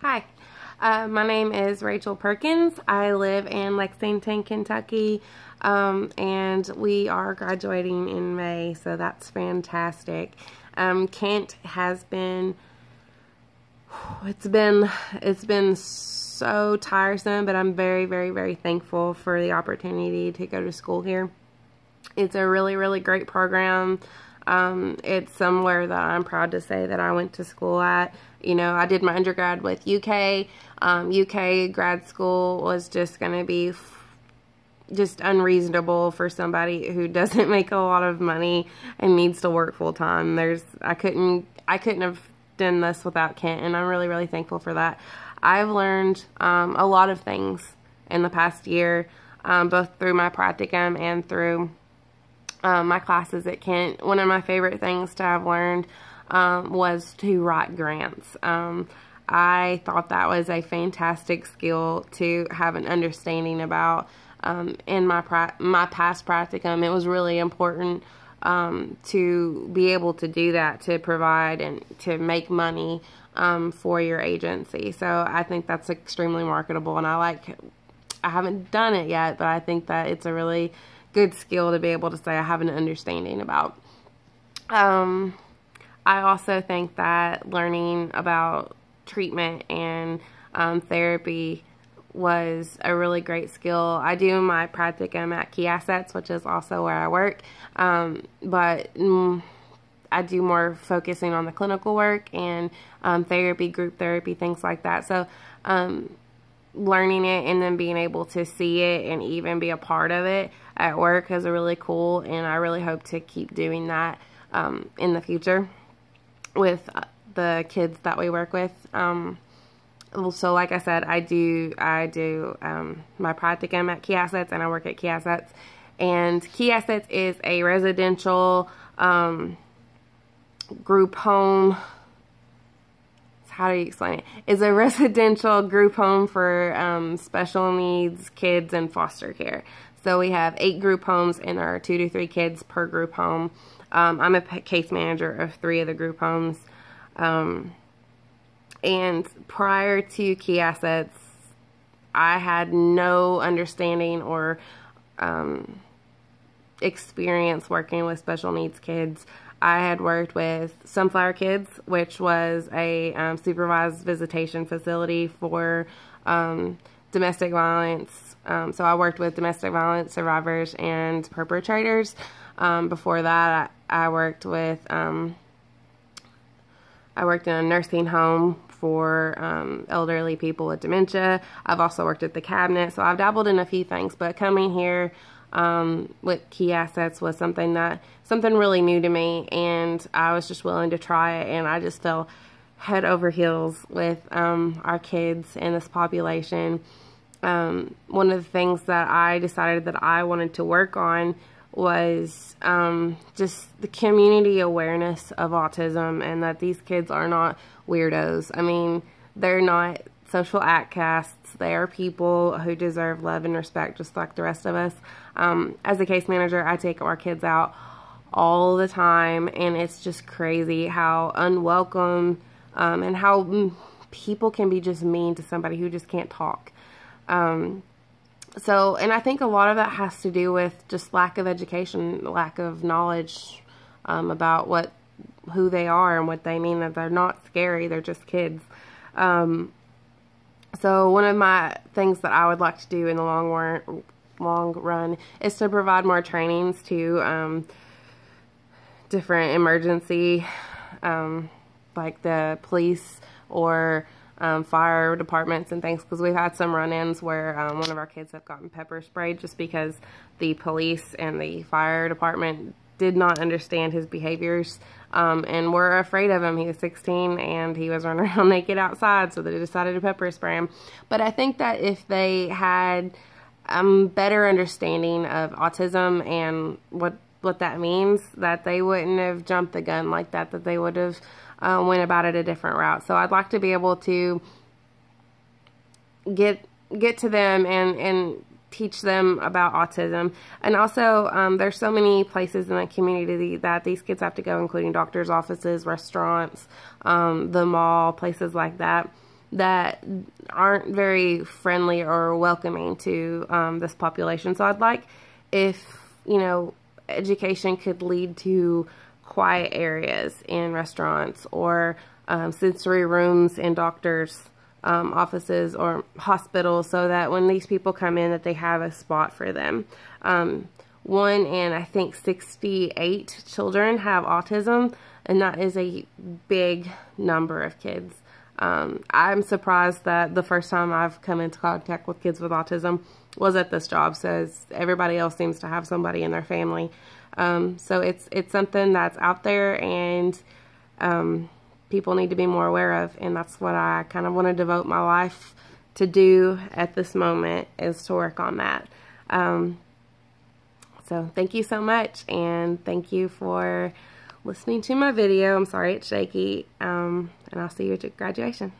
Hi, my name is Rachel Perkins. I live in Lexington, Kentucky, and we are graduating in May, so that's fantastic. Kent has been, it's been so tiresome, but I'm very, very, very thankful for the opportunity to go to school here. It's a really, really great program. It's somewhere that I'm proud to say that I went to school at. You know, I did my undergrad with UK. UK grad school was just going to be just unreasonable for somebody who doesn't make a lot of money and needs to work full time. I couldn't have done this without Kent, and I'm really, really thankful for that. I've learned a lot of things in the past year, both through my practicum and through my classes at Kent. One of my favorite things to have learned was to write grants. I thought that was a fantastic skill to have an understanding about. In my past practicum, it was really important to be able to do that, to provide and to make money for your agency. So I think that's extremely marketable, and I haven't done it yet, but I think that it's a really good skill to be able to say I have an understanding about. I also think that learning about treatment and therapy was a really great skill. I do my practicum at Key Assets, which is also where I work, but I do more focusing on the clinical work and therapy, group therapy, things like that. So learning it and then being able to see it and even be a part of it at work is really cool, and I really hope to keep doing that in the future with the kids that we work with. So like I said, I do my practicum at Key Assets, and I work at Key Assets. And Key Assets is a residential group home. How do you explain it? It's a residential group home for special needs kids in foster care. So we have 8 group homes, and there are 2 to 3 kids per group home. I'm a case manager of 3 of the group homes. And prior to Key Assets, I had no understanding or experience working with special needs kids. I had worked with Sunflower Kids, which was a supervised visitation facility for domestic violence. So I worked with domestic violence survivors and perpetrators. Before that, I worked with I worked in a nursing home for elderly people with dementia. I've also worked at the cabinet, so I've dabbled in a few things. But coming here with Key Assets was something really new to me, and I was just willing to try it, and I just fell head over heels with our kids and this population. One of the things that I decided that I wanted to work on was just the community awareness of autism, and that these kids are not weirdos. I mean, they're not social outcasts. They are people who deserve love and respect just like the rest of us. As a case manager, I take our kids out all the time, and it's just crazy how unwelcome and how people can be just mean to somebody who just can't talk. And I think a lot of that has to do with just lack of education, lack of knowledge about who they are and what they mean, that they're not scary, they're just kids. So one of my things that I would like to do in the long run is to provide more trainings to different emergency, like the police or fire departments and things, because we've had some run-ins where one of our kids have gotten pepper sprayed just because the police and the fire department did not understand his behaviors and were afraid of him. He was 16 and he was running around naked outside, so they decided to pepper spray him. But I think that if they had better understanding of autism and what that means, that they wouldn't have jumped the gun like that, that they would have went about it a different route. So I'd like to be able to get to them and teach them about autism. And also, there's so many places in the community that these kids have to go, including doctors' offices, restaurants, the mall, places like that. that aren't very friendly or welcoming to this population. So I'd like if, you know, education could lead to quiet areas in restaurants, or sensory rooms in doctors' offices or hospitals, so that when these people come in that they have a spot for them. 1 in, I think, 68 children have autism, and that is a big number of kids. I'm surprised that the first time I've come into contact with kids with autism was at this job, so everybody else seems to have somebody in their family. So it's something that's out there, and people need to be more aware of, and that's what I kind of want to devote my life to do at this moment, is to work on that. So thank you so much, and thank you for listening to my video. I'm sorry it's shaky, and I'll see you at graduation.